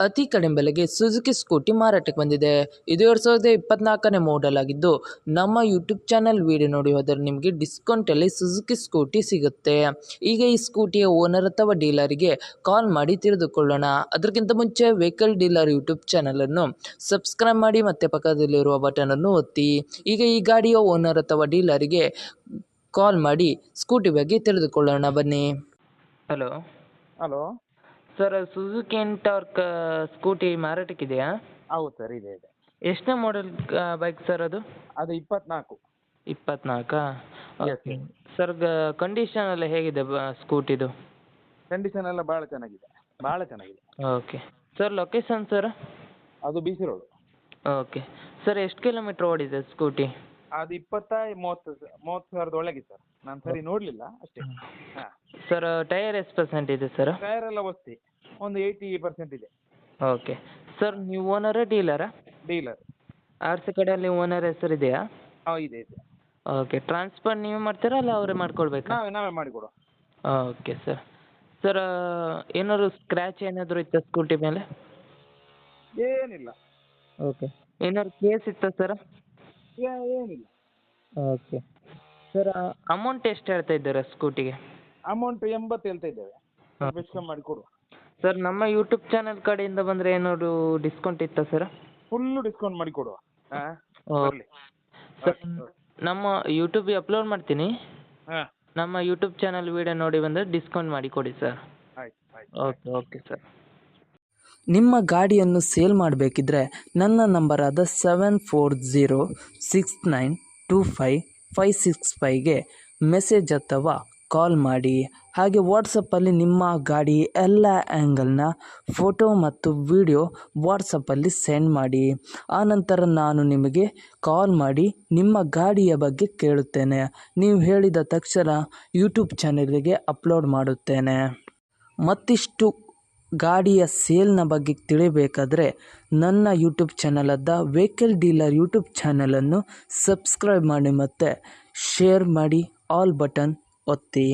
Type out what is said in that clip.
ಅತಿ ಕಡಿಮೆ ಬೆಲೆಗೆ ಸುಜುಕಿ ಸ್ಕೂಟಿ ಮಾರಾಟಕ್ಕೆ ಬಂದಿದೆ. ಇದು 2024ನೇ ಮಾಡೆಲ್ ಆಗಿದ್ದು, ನಮ್ಮ ಯೂಟ್ಯೂಬ್ ಚಾನಲ್ ವಿಡಿಯೋ ನೋಡಿ ಹೋದರೆ ನಿಮಗೆ ಡಿಸ್ಕೌಂಟಲ್ಲಿ ಸುಜುಕಿ ಸ್ಕೂಟಿ ಸಿಗುತ್ತೆ. ಈಗ ಈ ಸ್ಕೂಟಿಯ ಓನರ್ ಅಥವಾ ಡೀಲರಿಗೆ ಕಾಲ್ ಮಾಡಿ ತಿಳಿದುಕೊಳ್ಳೋಣ. ಅದಕ್ಕಿಂತ ಮುಂಚೆ ವೆಹಿಕಲ್ ಡೀಲರ್ ಯೂಟ್ಯೂಬ್ ಚಾನಲನ್ನು ಸಬ್ಸ್ಕ್ರೈಬ್ ಮಾಡಿ ಮತ್ತು ಪಕ್ಕದಲ್ಲಿರುವ ಬಟನನ್ನು ಒತ್ತಿ. ಈಗ ಈ ಗಾಡಿಯ ಓನರ್ ಅಥವಾ ಡೀಲರಿಗೆ ಕಾಲ್ ಮಾಡಿ ಸ್ಕೂಟಿ ಬಗ್ಗೆ ತಿಳಿದುಕೊಳ್ಳೋಣ ಬನ್ನಿ. Hello hello sir, Suzuki Ntorq scooty ಮಾರಾಟಕ್ಕಿದೆಯಾ? ಹೌದು ಸರ್, ಇದೆ ಇದೆ. ಎಷ್ಟನೇ ಮಾಡೆಲ್ ಬೈಕ್ ಸರ್ ಅದು? ಅದು 24. 24? Yes, okay sir. ಕಂಡೀಷನ್ ಎಲ್ಲ ಹೇಗಿದೆ ಸ್ಕೂಟಿದು? ಕಂಡೀಷನ್ ಎಲ್ಲ ಭಾಳ ಚೆನ್ನಾಗಿದೆ, ಭಾಳ ಚೆನ್ನಾಗಿದೆ. Okay sir. Location sir? ಅದು BC ರೋಡ್. Okay sir. ಎಷ್ಟು ಕಿಲೋಮೀಟ್ರ್ ಓಡಿದೆ ಸ್ಕೂಟಿ? ಅದು 20-30 ಸಾವಿರದ ಒಳಗೆ ಸರ್. ನಾನು ಸರಿ ನೋಡಲಿಲ್ಲ ಅಷ್ಟೇ. ಹಾಂ ಸರ್, ಟೈರ್ ಎಷ್ಟು ಪರ್ಸೆಂಟ್ ಇದೆ ಸರ್? ಟೈರ್ ಎಲ್ಲ ಒತ್ತಿ ಒಂದು 80% ಇದೆ. Okay sir. ನೀವು ಓನರಾ ಡೀಲರಾ? ಡೀಲರ್. ಆರ್.ಸಿ ಕಡೆಯಲ್ಲಿ ಓನರ್ ಹೆಸರು ಇದೆಯಾ? ಇದೆ ಇದೆ. ಓಕೆ. ಟ್ರಾನ್ಸ್ಫರ್ ನೀವೇ ಮಾಡ್ತೀರಾ ಅಲ್ಲ ಅವರೇ ಮಾಡ್ಕೊಳ್ಬೇಕಾ? ನಾವೇ ಮಾಡಿಕೊಡುವ. Okay sir. ಸರ್, ಏನಾದ್ರು ಸ್ಕ್ರ್ಯಾಚ್ ಏನಾದರೂ ಇತ್ತಾ ಸ್ಕೂಟಿ ಮೇಲೆ? ಏನಿಲ್ಲ. ಓಕೆ. ಏನಾದ್ರು ಕೇಸ್ ಇತ್ತಾ ಸರ್? ಏನಿಲ್ಲ. Okay sir. ಅಮೌಂಟ್ ಎಷ್ಟು ಹೇಳ್ತಾ ಇದ್ದೀರಾ ಸ್ಕೂಟಿಗೆ? ಅಮೌಂಟ್ 80 ಹೇಳ್ತಾ ಇದ್ದೇವೆ. ಡಿಸ್ಕೌಂಟ್ ಮಾಡಿ ಕೊಡುವ. ಸರ್, ನಮ್ಮ ಯೂಟ್ಯೂಬ್ ಚಾನಲ್ ಕಡೆಯಿಂದ ಬಂದರೆ ಏನಾದ್ರು ಡಿಸ್ಕೌಂಟ್ ಇತ್ತಾ ಸರ್? ಫುಲ್ಲು ಡಿಸ್ಕೌಂಟ್ ಮಾಡಿ ಕೊಡುವ. ಹಾಂ ಓಕೆ ಸರ್. ನಮ್ಮ ಯೂಟ್ಯೂಬಿಗೆ ಅಪ್ಲೋಡ್ ಮಾಡ್ತೀನಿ. ಹಾಂ ನಮ್ಮ ಯೂಟ್ಯೂಬ್ ಚಾನಲ್ ವಿಡಿಯೋ ನೋಡಿ ಬಂದರೆ ಡಿಸ್ಕೌಂಟ್ ಮಾಡಿ ಕೊಡಿ ಸರ್. ಆಯ್ತು ಆಯ್ತು. Okay okay sir. ನಿಮ್ಮ ಗಾಡಿಯನ್ನು ಸೇಲ್ ಮಾಡಬೇಕಿದ್ರೆ ನನ್ನ ನಂಬರಾದ 7406925565ಗೆ ಮೆಸೇಜ್ ಅಥವಾ ಕಾಲ್ ಮಾಡಿ. ಹಾಗೆ ವಾಟ್ಸಪ್ಪಲ್ಲಿ ನಿಮ್ಮ ಗಾಡಿ ಎಲ್ಲ ಆ್ಯಂಗಲ್ನ ಫೋಟೋ ಮತ್ತು ವಿಡಿಯೋ ವಾಟ್ಸಪ್ಪಲ್ಲಿ ಸೆಂಡ್ ಮಾಡಿ. ಆನಂತರ ನಾನು ನಿಮಗೆ ಕಾಲ್ ಮಾಡಿ ನಿಮ್ಮ ಗಾಡಿಯ ಬಗ್ಗೆ ಕೇಳುತ್ತೇನೆ. ನೀವು ಹೇಳಿದ ತಕ್ಷಣ ಯೂಟ್ಯೂಬ್ ಚಾನಲಿಗೆ ಅಪ್ಲೋಡ್ ಮಾಡುತ್ತೇನೆ. ಮತ್ತಿಷ್ಟು ಗಾಡಿಯ ಸೇಲ್ನ ಬಗ್ಗೆ ತಿಳಿಬೇಕಾದರೆ ನನ್ನ ಯೂಟ್ಯೂಬ್ ಚಾನಲಾದ ವೆಹಿಕಲ್ ಡೀಲರ್ ಯೂಟ್ಯೂಬ್ ಚಾನಲನ್ನು ಸಬ್ಸ್ಕ್ರೈಬ್ ಮಾಡಿ ಮತ್ತು ಶೇರ್ ಮಾಡಿ, ಆಲ್ ಬಟನ್ ಒತ್ತಿ.